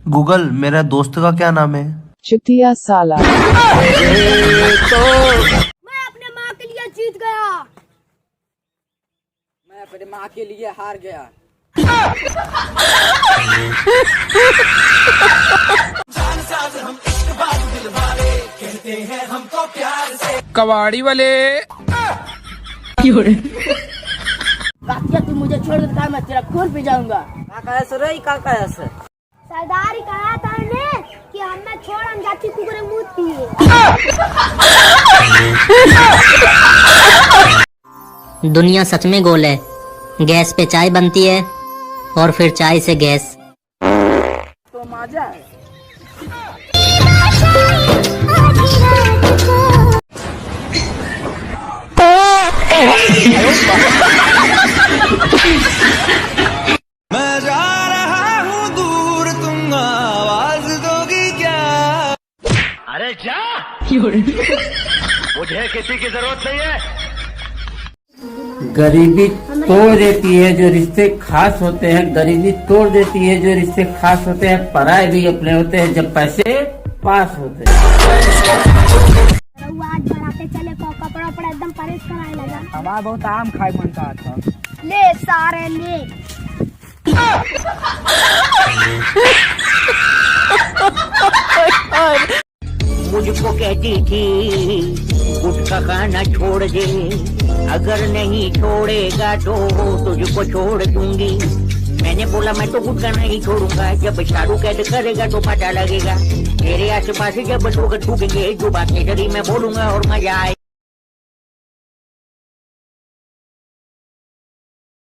Google, मेरा दोस्त का क्या नाम है? चुतिया साला। मैं अपने माँ के लिए जीत गया। मैं अपने माँ के लिए हार गया। कबाड़ी वाले काकिया तू मुझे छोड़ देता, मैं तेरा खून पी जाऊंगा। काका ऐसे रही, काका ऐसे सरदार ही कहा था ने कि हमें छोड़ हम जाती कुकुरे मुँह पिए। दुनिया सच में गोल है। गैस पे चाय बनती है और फिर चाय से गैस। तो मजा है। मैं जा रहा हूँ दूर, तुम आवाज दोगी क्या? अरे जा, मुझे किसी की जरूरत नहीं है। गरीबी तोड़ देती है जो रिश्ते खास होते हैं, गरीबी तोड़ देती है जो रिश्ते खास होते हैं। पराए भी अपने होते हैं जब पैसे पास होते हैं। आज बनाते चले को कपड़ा पड़ा एकदम परेश कराने लगा। हमारा बहुत आम खाए मन का था। ले सारे ले। मुझको कहती थी गुटखा खाना छोड़ दे, अगर नहीं छोड़ेगा तो तुझको छोड़ दूंगी। मैंने बोला मैं तो गुटखा नहीं छोड़ूंगा, जब शारू कैद करेगा तो पता लगेगा। तेरे आस पास जब लोग थूकेंगे जो बात नहीं मैं बोलूंगा और मजा आएगा।